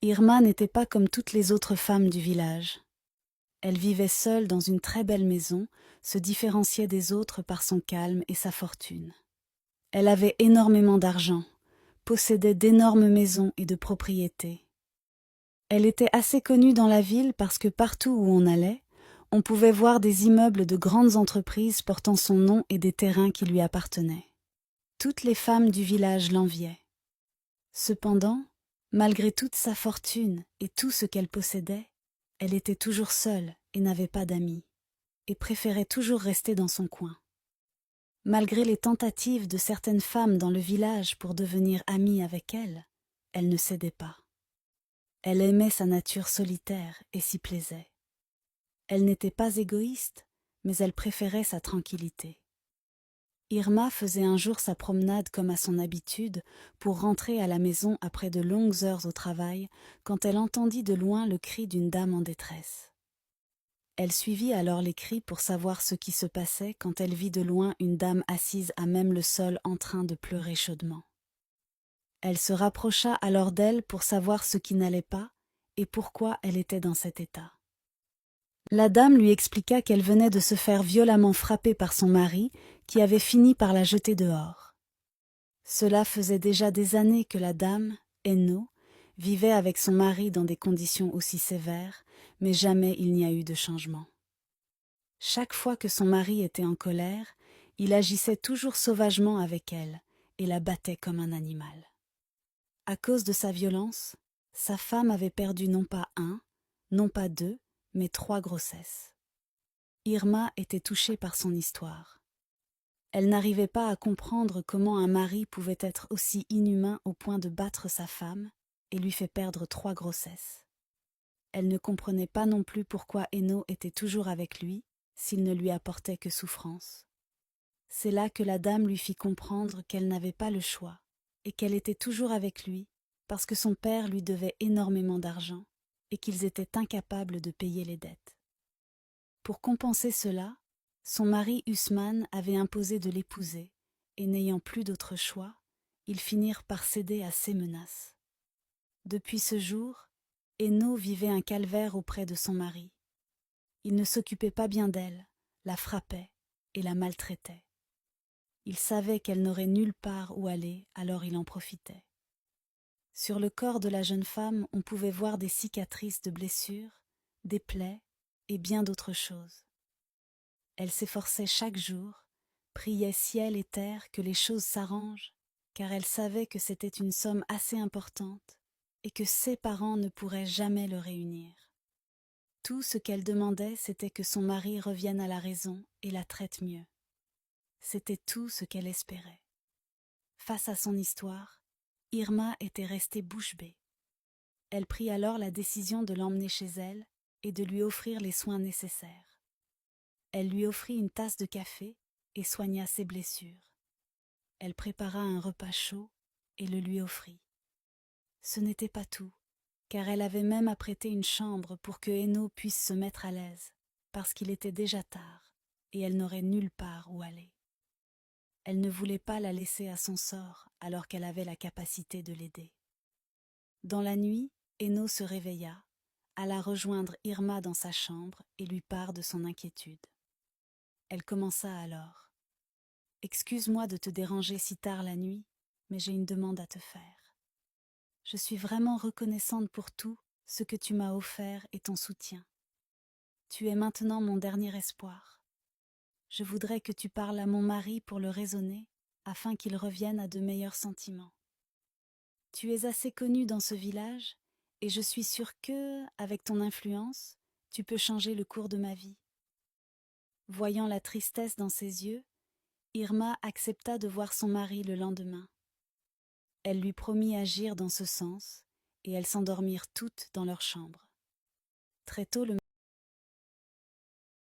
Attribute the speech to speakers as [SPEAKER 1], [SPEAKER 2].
[SPEAKER 1] Irma n'était pas comme toutes les autres femmes du village. Elle vivait seule dans une très belle maison, se différenciait des autres par son calme et sa fortune. Elle avait énormément d'argent, possédait d'énormes maisons et de propriétés. Elle était assez connue dans la ville parce que partout où on allait, on pouvait voir des immeubles de grandes entreprises portant son nom et des terrains qui lui appartenaient. Toutes les femmes du village l'enviaient. Cependant, malgré toute sa fortune et tout ce qu'elle possédait, elle était toujours seule et n'avait pas d'amis, et préférait toujours rester dans son coin. Malgré les tentatives de certaines femmes dans le village pour devenir amie avec elle, elle ne cédait pas. Elle aimait sa nature solitaire et s'y plaisait. Elle n'était pas égoïste, mais elle préférait sa tranquillité. Irma faisait un jour sa promenade comme à son habitude pour rentrer à la maison après de longues heures au travail quand elle entendit de loin le cri d'une dame en détresse. Elle suivit alors les cris pour savoir ce qui se passait quand elle vit de loin une dame assise à même le sol en train de pleurer chaudement. Elle se rapprocha alors d'elle pour savoir ce qui n'allait pas et pourquoi elle était dans cet état. La dame lui expliqua qu'elle venait de se faire violemment frapper par son mari, qui avait fini par la jeter dehors. Cela faisait déjà des années que la dame, Enno, vivait avec son mari dans des conditions aussi sévères, mais jamais il n'y a eu de changement. Chaque fois que son mari était en colère, il agissait toujours sauvagement avec elle et la battait comme un animal. À cause de sa violence, sa femme avait perdu non pas un, non pas deux, mais 3 grossesses. Irma était touchée par son histoire. Elle n'arrivait pas à comprendre comment un mari pouvait être aussi inhumain au point de battre sa femme et lui fait perdre 3 grossesses. Elle ne comprenait pas non plus pourquoi Enno était toujours avec lui, s'il ne lui apportait que souffrance. C'est là que la dame lui fit comprendre qu'elle n'avait pas le choix et qu'elle était toujours avec lui parce que son père lui devait énormément d'argent et qu'ils étaient incapables de payer les dettes. Pour compenser cela, son mari Usman avait imposé de l'épouser, et n'ayant plus d'autre choix, ils finirent par céder à ses menaces. Depuis ce jour, Enno vivait un calvaire auprès de son mari. Il ne s'occupait pas bien d'elle, la frappait et la maltraitait. Il savait qu'elle n'aurait nulle part où aller, alors il en profitait. Sur le corps de la jeune femme, on pouvait voir des cicatrices de blessures, des plaies et bien d'autres choses. Elle s'efforçait chaque jour, priait ciel et terre que les choses s'arrangent, car elle savait que c'était une somme assez importante et que ses parents ne pourraient jamais le réunir. Tout ce qu'elle demandait, c'était que son mari revienne à la raison et la traite mieux. C'était tout ce qu'elle espérait. Face à son histoire, Irma était restée bouche bée. Elle prit alors la décision de l'emmener chez elle et de lui offrir les soins nécessaires. Elle lui offrit une tasse de café et soigna ses blessures. Elle prépara un repas chaud et le lui offrit. Ce n'était pas tout, car elle avait même apprêté une chambre pour que Enno puisse se mettre à l'aise, parce qu'il était déjà tard et elle n'aurait nulle part où aller. Elle ne voulait pas la laisser à son sort alors qu'elle avait la capacité de l'aider. Dans la nuit, Enno se réveilla, alla rejoindre Irma dans sa chambre et lui part de son inquiétude. Elle commença alors. « Excuse-moi de te déranger si tard la nuit, mais j'ai une demande à te faire. Je suis vraiment reconnaissante pour tout ce que tu m'as offert et ton soutien. Tu es maintenant mon dernier espoir. Je voudrais que tu parles à mon mari pour le raisonner, afin qu'il revienne à de meilleurs sentiments. Tu es assez connue dans ce village, et je suis sûre que, avec ton influence, tu peux changer le cours de ma vie. » Voyant la tristesse dans ses yeux, Irma accepta de voir son mari le lendemain. Elle lui promit agir dans ce sens, et elles s'endormirent toutes dans leur chambre. Très tôt le